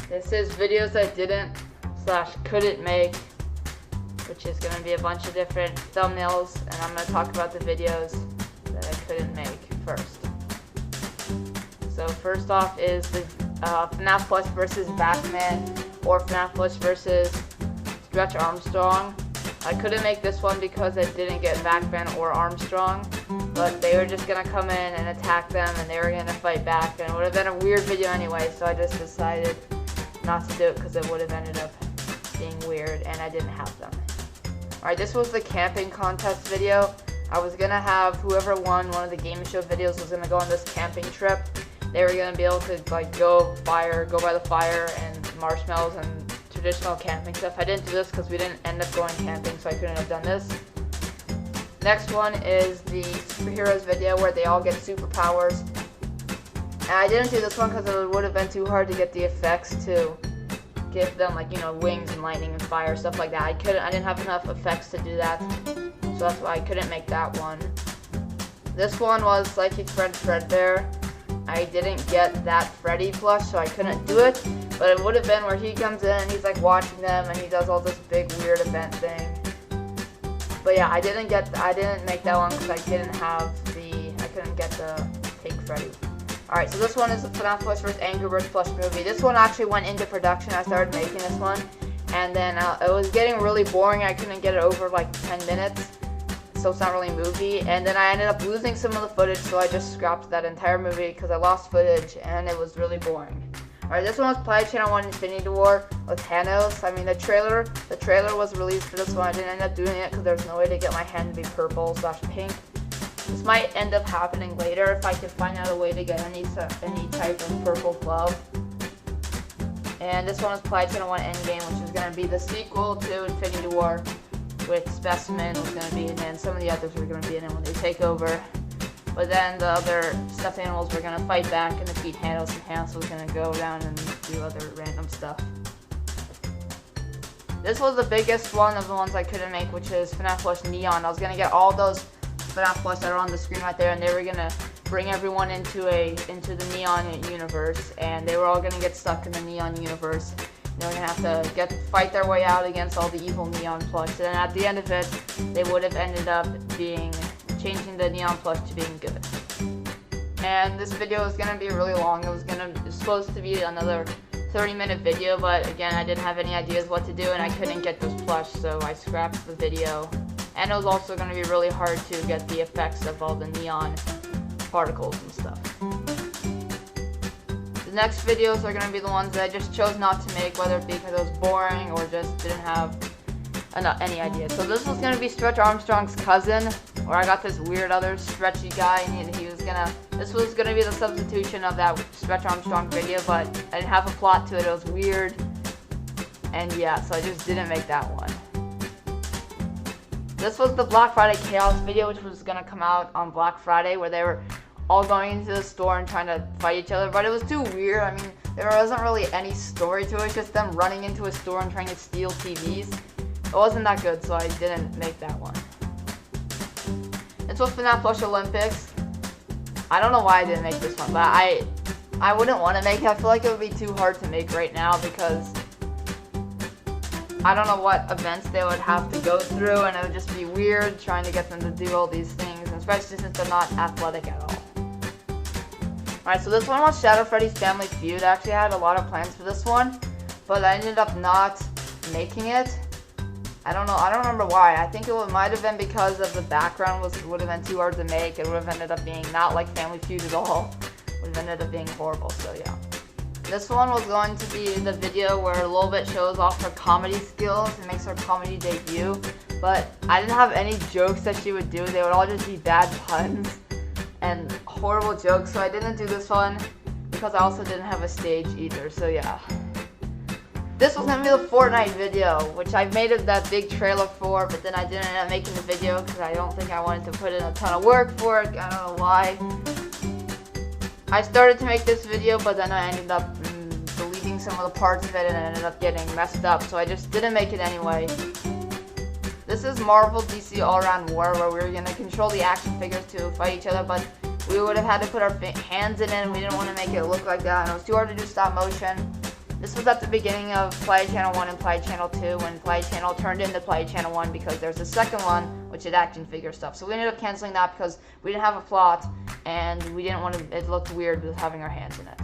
This is videos I didn't / couldn't make, which is going to be a bunch of different thumbnails, and I'm going to talk about the videos that I couldn't make first. So first off is the FNAF Plus versus Batman, or FNAF Plus versus Stretch Armstrong. I couldn't make this one because I didn't get Batman or Armstrong, but they were just going to come in and attack them, and they were going to fight back, and it would have been a weird video anyway, so I just decided not to do it because it would have ended up being weird, and I didn't have them. Alright, this was the camping contest video. I was going to have whoever won one of the game show videos was going to go on this camping trip. They were going to be able to like go by the fire and marshmallows and traditional camping stuff. I didn't do this because we didn't end up going camping, so I couldn't have done this. Next one is the superheroes video where they all get superpowers. And I didn't do this one because it would have been too hard to get the effects to give them, like, you know, wings and lightning and fire, stuff like that. I didn't have enough effects to do that, so that's why I couldn't make that one. This one was Psychic Friend Fredbear. I didn't get that Freddy plush, so I couldn't do it, but it would have been where he comes in and he's like watching them and he does all this big weird event thing. But yeah, I didn't make that one because I couldn't get the Take Freddy. Alright, so this one is the FNAF Plush vs. Angry Birds plush movie. This one actually went into production. I started making this one, and then it was getting really boring. I couldn't get it over like 10 minutes, so it's not really a movie. And then I ended up losing some of the footage, so I just scrapped that entire movie because I lost footage, and it was really boring. Alright, this one was Platy Channel1 Infinity War with Thanos. I mean, the trailer was released for this one. I didn't end up doing it because there's no way to get my hand to be purple / pink. This might end up happening later if I can find out a way to get any type of purple glove. And this one is Platy Channel1 Endgame, which is going to be the sequel to Infinity War, with Specimen was going to be in it, and some of the others were going to be in it when they take over. But then the other stuffed animals were going to fight back and defeat Thanos, and Thanos was going to go around and do other random stuff. This was the biggest one of the ones I couldn't make, which is FNAF Plush Neon. I was going to get all those FNAF Plush that are on the screen right there, and they were going to bring everyone into the Neon universe, and they were all going to get stuck in the Neon universe. And they were going to have to fight their way out against all the evil Neon Plush. And at the end of it, they would have ended up changing the Neon Plush to being good. And this video is going to be really long. It's supposed to be another 30-minute video, but again, I didn't have any ideas what to do, and I couldn't get those plush, so I scrapped the video. And it was also going to be really hard to get the effects of all the neon particles and stuff. The next videos are going to be the ones that I just chose not to make, whether it be because it was boring or just didn't have any idea. So this was going to be Stretch Armstrong's cousin, where I got this weird other stretchy guy, and this was going to be the substitution of that Stretch Armstrong video, but I didn't have a plot to it. It was weird, and yeah, so I just didn't make that one. This was the Black Friday Chaos video, which was going to come out on Black Friday, where they were all going into the store and trying to fight each other, but it was too weird. I mean, there wasn't really any story to it, just them running into a store and trying to steal TVs. It wasn't that good, so I didn't make that one. This was FNAF Plush Olympics. I don't know why I didn't make this one, but I wouldn't want to make it. I feel like it would be too hard to make right now because I don't know what events they would have to go through, and it would just be weird trying to get them to do all these things, especially since they're not athletic at all. Alright, so this one was Shadow Freddy's Family Feud. I actually had a lot of plans for this one, but I ended up not making it. I don't remember why. I think it might have been because of the background would have been too hard to make. It would have ended up being not like Family Feud at all. It would have ended up being horrible, so yeah. This one was going to be the video where a little bit shows off her comedy skills and makes her comedy debut, but I didn't have any jokes that she would do. They would all just be bad puns and horrible jokes, so I didn't do this one because I also didn't have a stage either, so yeah. This was going to be the Fortnite video, which I made that big trailer for, but then I didn't end up making the video because I don't think I wanted to put in a ton of work for it. I don't know why. I started to make this video, but then I ended up deleting some of the parts of it, and it ended up getting messed up, so I just didn't make it anyway. This is Marvel DC All-Around War, where we were going to control the action figures to fight each other, but we would have had to put our hands in it, and we didn't want to make it look like that, and it was too hard to do stop motion. This was at the beginning of Platy Channel 1 and Platy Channel 2 when Platy Channel turned into Platy Channel 1 because there's a second one which did action figure stuff. So we ended up canceling that because we didn't have a plot and we didn't want to, it looked weird with having our hands in it.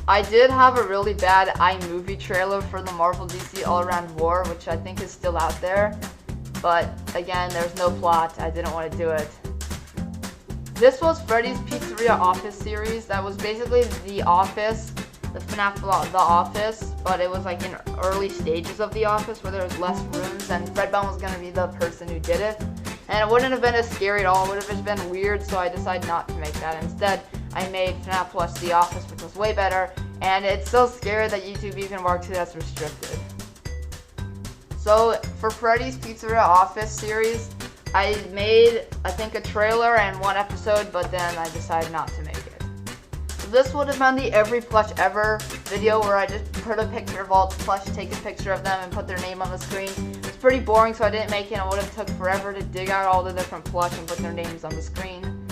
I did have a really bad iMovie trailer for the Marvel DC All Around War, which I think is still out there. But again, there's no plot. I didn't want to do it. This was Freddy's Pizzeria Office series. That was basically The Office, the FNAF The Office, but it was like in early stages of The Office where there was less rooms, and Fredbone was going to be the person who did it. And it wouldn't have been as scary at all. It would have just been weird, so I decided not to make that. Instead, I made FNAF Plus The Office, which was way better, and it's so scary that YouTube even marks it as restricted. So, for Freddy's Pizzeria Office series, I made, I think, a trailer and one episode, but then I decided not to make it. So this would have been the Every Plush Ever video where I just put a picture of all the plush, take a picture of them, and put their name on the screen. It's pretty boring, so I didn't make it, and it would have took forever to dig out all the different plush and put their names on the screen.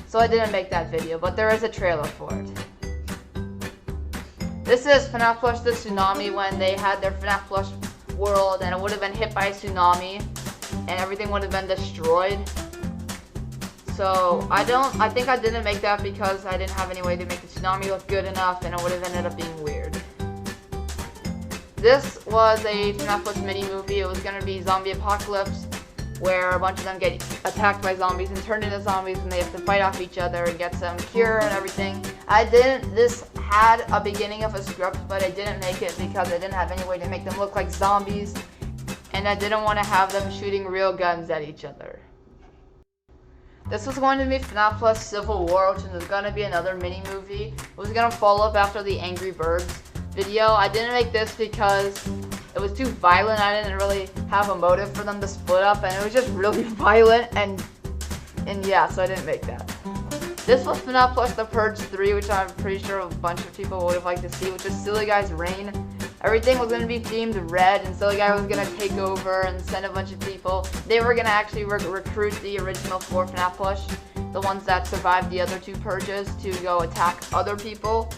So I didn't make that video, but there is a trailer for it. This is FNAF Plush the Tsunami when they had their FNAF Plush world and it would have been hit by a tsunami and everything would have been destroyed. So I think I didn't make that because I didn't have any way to make the tsunami look good enough and it would have ended up being weird. This was a FNAF Plush mini movie. It was going to be zombie apocalypse where a bunch of them get attacked by zombies and turned into zombies and they have to fight off each other and get some cure and everything. This had a beginning of a script, but I didn't make it because I didn't have any way to make them look like zombies and I didn't want to have them shooting real guns at each other. This was going to be FNAF Plus Civil War, which was going to be another mini movie. It was going to follow up after the Angry Birds video. I didn't make this because it was too violent. I didn't really have a motive for them to split up, and it was just really violent, and yeah, so I didn't make that. This was FNAF Plus The Purge 3, which I'm pretty sure a bunch of people would have liked to see, which is Silly Guy's Reign. Everything was going to be themed red, and Silly Guy was going to take over and send a bunch of people. They were going to actually recruit the original 4 FNAF Plush, the ones that survived the other 2 purges, to go attack other people.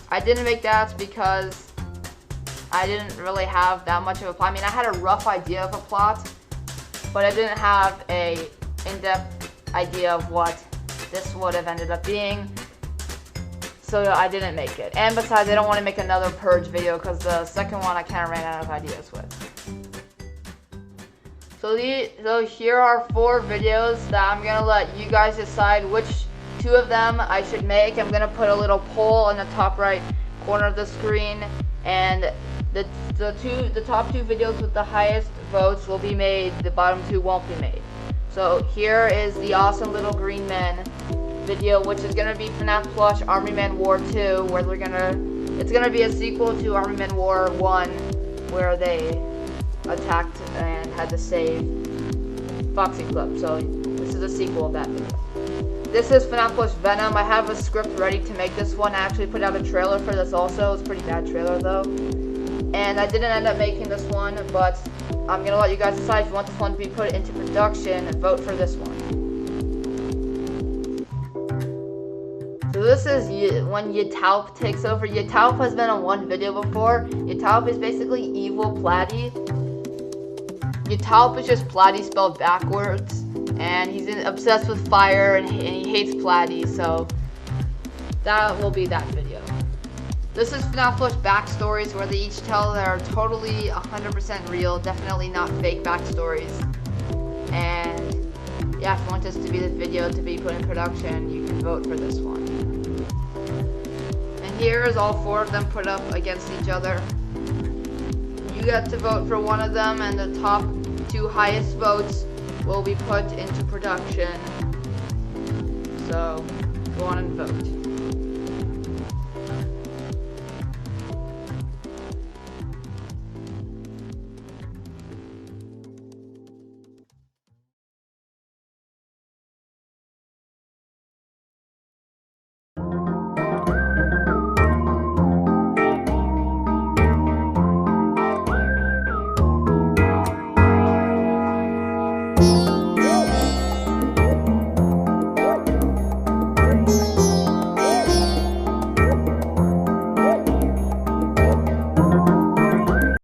I didn't make that because I didn't really have that much of a plot. I mean, I had a rough idea of a plot, but I didn't have a in-depth idea of what this would have ended up being. So I didn't make it. And besides, I don't want to make another Purge video because the second one I kind of ran out of ideas with. So here are 4 videos that I'm going to let you guys decide which 2 of them I should make. I'm going to put a little poll in the top right corner of the screen, and the top 2 videos with the highest votes will be made. The bottom 2 won't be made. So here is the Awesome Little Green Men video, which is gonna be FNAF Plush Army Man War 2, where it's gonna be a sequel to Army Man War 1, where they attacked and had to save Foxy Club. So this is a sequel of that video. This is FNAF Plush Venom. I have a script ready to make this one. I actually put out a trailer for this also. It's a pretty bad trailer though. And I didn't end up making this one, but I'm gonna let you guys decide if you want this one to be put into production and vote for this one. So this is when Yatalp takes over. Yatalp has been on one video before. Yatalp is basically evil Platy. Yatalp is just Platy spelled backwards, and he's obsessed with fire and he hates Platy, so that will be that video. This is FNAF Plush backstories, where they each tell their totally 100% real, definitely not fake backstories. And yeah, if you want this to be the video to be put in production, you can vote for this one. And here is all 4 of them put up against each other. You get to vote for one of them, and the top 2 highest votes will be put into production. So go on and vote.